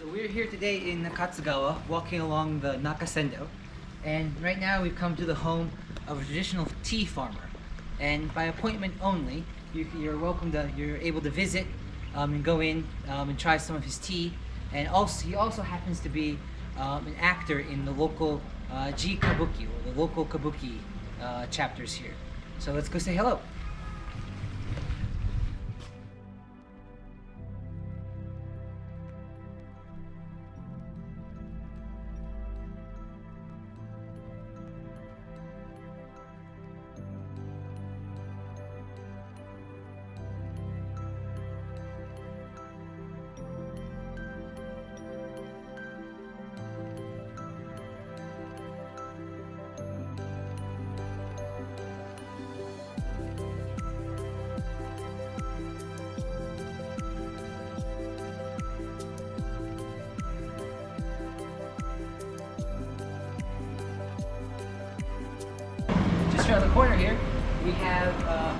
So we're here today in Nakatsugawa, walking along the Nakasendo, and right now we've come to the home of a traditional tea farmer. And by appointment only, you're able to visit and go in and try some of his tea. And also, he also happens to be an actor in the local Kabuki, or the local Kabuki chapters here. So let's go say hello. Just around the corner here, we have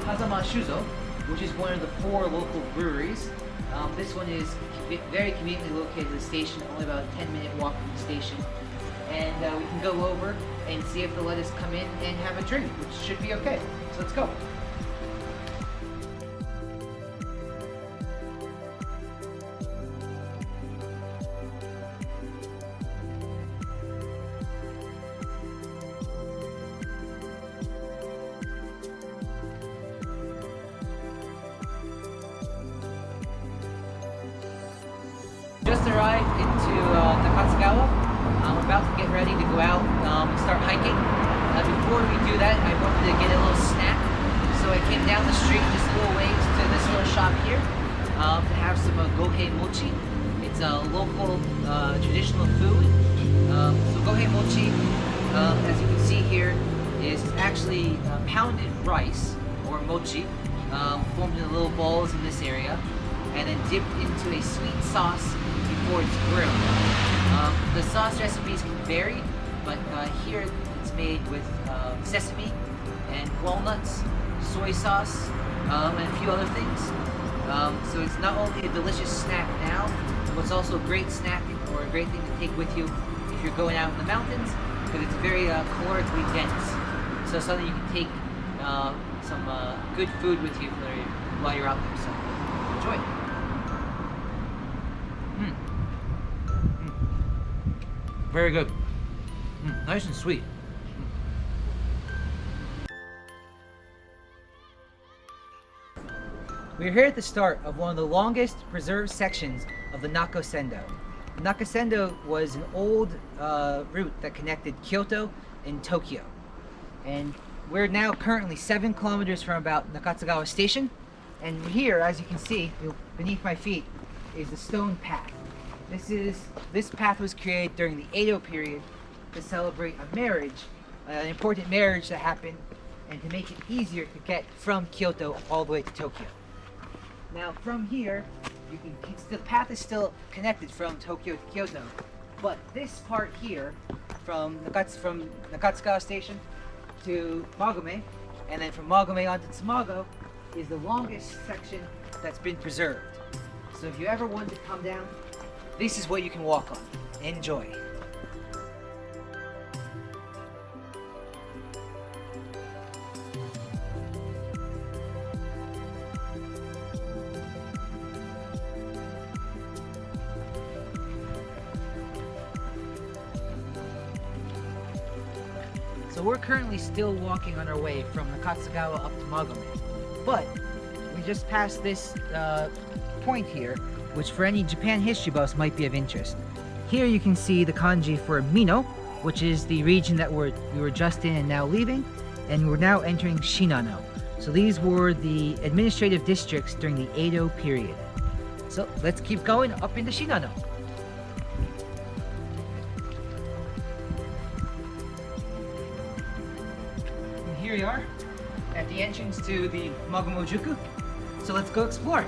Kazama Shuzo, which is one of the 4 local breweries. This one is very conveniently located at the station, only about a 10-minute walk from the station. And we can go over and see if they'll let us come in and have a drink, which should be okay. So let's go. Just arrived into Nakatsugawa. I'm about to get ready to go out and start hiking. Before we do that, I wanted to get a little snack. So I came down the street just a little ways to this little shop here to have some gohei mochi. It's a local traditional food. So gohei mochi, as you can see here, is actually pounded rice, or mochi, formed into little balls in this area, and then dipped into a sweet sauce before it's grilled. The sauce recipes can vary, but here it's made with sesame and walnuts, soy sauce, and a few other things. So it's not only a delicious snack now, but it's also a great snack or a great thing to take with you if you're going out in the mountains, because it's very calorically dense. So something you can take some good food with you while you're out there. So enjoy. Very good. Nice and sweet. We're here at the start of one of the longest preserved sections of the Nakasendo. The Nakasendo was an old route that connected Kyoto and Tokyo. And we're now currently 7 kilometers from about Nakatsugawa station. And here, as you can see, beneath my feet, is the stone path. This path was created during the Edo period to celebrate a marriage, an important marriage that happened, and to make it easier to get from Kyoto all the way to Tokyo. Now from here, the path is still connected from Tokyo to Kyoto, but this part here, from Nakatsugawa station to Magome, and then from Magome on to Tsumago, is the longest section that's been preserved. So if you ever wanted to come down, this is what you can walk on. Enjoy. So we're currently still walking on our way from Nakatsugawa up to Magome, but we just passed this point here, which for any Japan history buffs might be of interest. Here you can see the kanji for Mino, which is the region that we were just in and now leaving, and we're now entering Shinano. So these were the administrative districts during the Edo period. So let's keep going up into Shinano. And here we are at the entrance to the Magomo-juku. So let's go explore.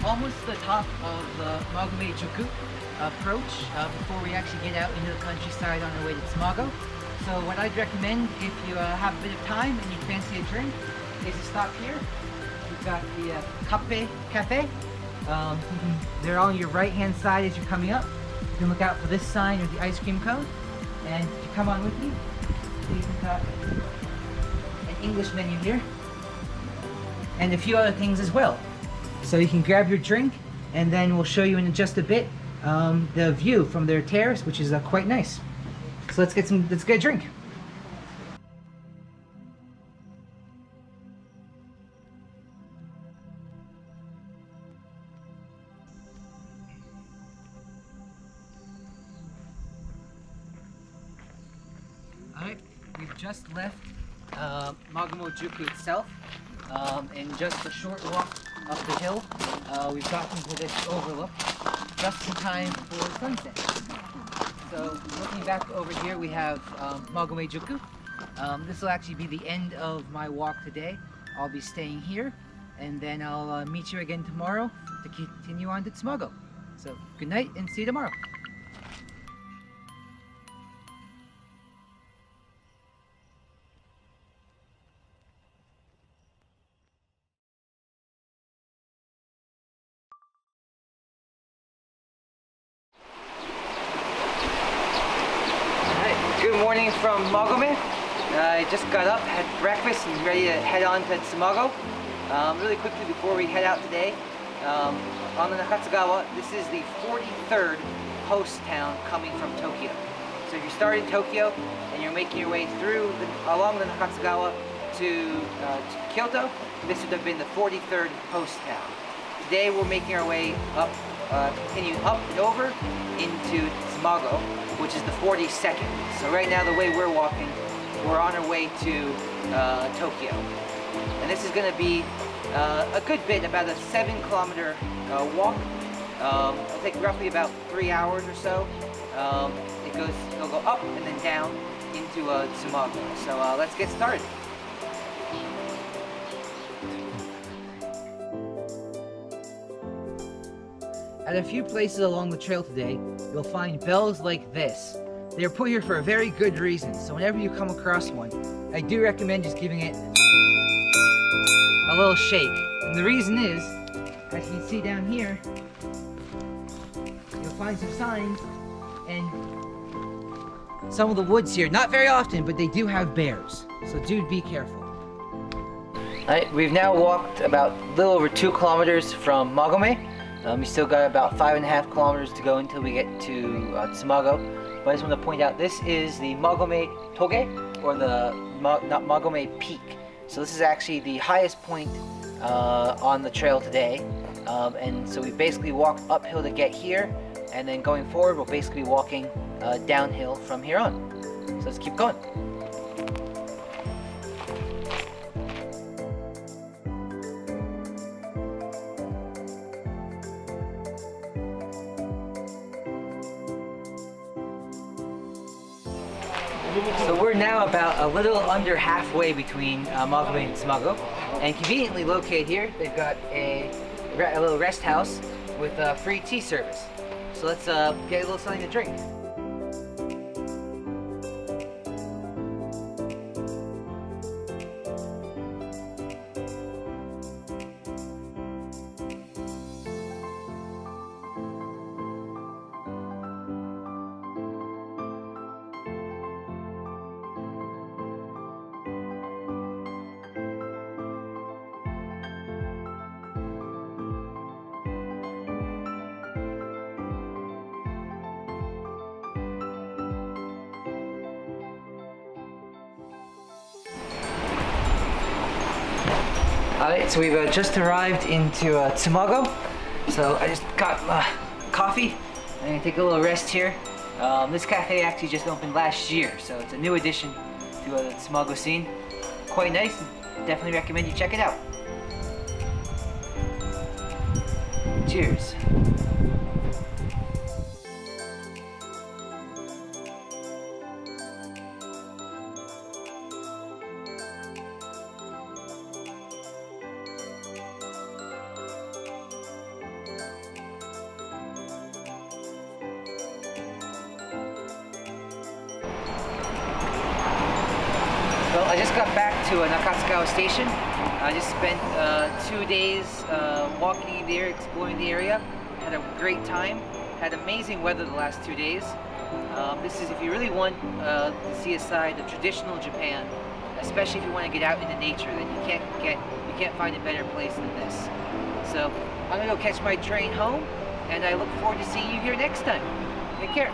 almost to the top of the Magome Juku approach before we actually get out into the countryside on our way to Tsumago. So what I'd recommend if you have a bit of time and you fancy a drink is to stop here. We've got the Cafe. They're on your right hand side as you're coming up. You can look out for this sign or the ice cream cone. And if you come on with me, we've got an English menu here. And a few other things as well. So you can grab your drink and then we'll show you in just a bit the view from their terrace, which is quite nice. So let's get a drink. Alright, we've just left Magamo Juku itself. And just a short walk up the hill, we've gotten to this overlook just in time for sunset. So looking back over here, we have Magome Juku. This will actually be the end of my walk today. I'll be staying here, and then I'll meet you again tomorrow to continue on to Tsumago. So good night and see you tomorrow. Good morning from Magome. I just got up, had breakfast, and ready to head on to Tsumago. Really quickly before we head out today, on the NAKATSUGAWA, this is the 43rd post town coming from Tokyo. So if you start in Tokyo and you're making your way along the NAKATSUGAWA to Kyoto, this would have been the 43rd post town. Today we're making our way up, continue up and over into Tsumago, which is the 42nd. So right now the way we're walking, we're on our way to Tokyo. And this is going to be a good bit, about a 7-kilometer walk. It'll take roughly about 3 hours or so. It'll go up and then down into Tsumago. So let's get started. At a few places along the trail today, you'll find bells like this. They are put here for a very good reason, so whenever you come across one, I do recommend just giving it a little shake. And the reason is, as you can see down here, you'll find some signs, and some of the woods here, not very often, but they do have bears, so do be careful. Alright, we've now walked about a little over 2 kilometers from Magome. We still got about 5.5 kilometers to go until we get to Tsumago. But I just want to point out, this is the Magome Toge, or the Magome Peak. So this is actually the highest point on the trail today. And so we basically walked uphill to get here, and then going forward, we're basically walking downhill from here on. So let's keep going. So we're now about a little under halfway between Magome and Tsumago, and conveniently located here, they've got a little rest house with free tea service. So let's get a little something to drink. Alright, so we've just arrived into Tsumago. So I just got coffee. I'm going to take a little rest here. This cafe actually just opened last year, so it's a new addition to the Tsumago scene. Quite nice, definitely recommend you check it out. Cheers. Well, I just got back to NAKATSUGAWA station. I just spent 2 days walking there, exploring the area. Had a great time. Had amazing weather the last 2 days. This is if you really want to see a side of traditional Japan, especially if you want to get out into nature. Then you can't find a better place than this. So I'm gonna go catch my train home, and I look forward to seeing you here next time. Take care.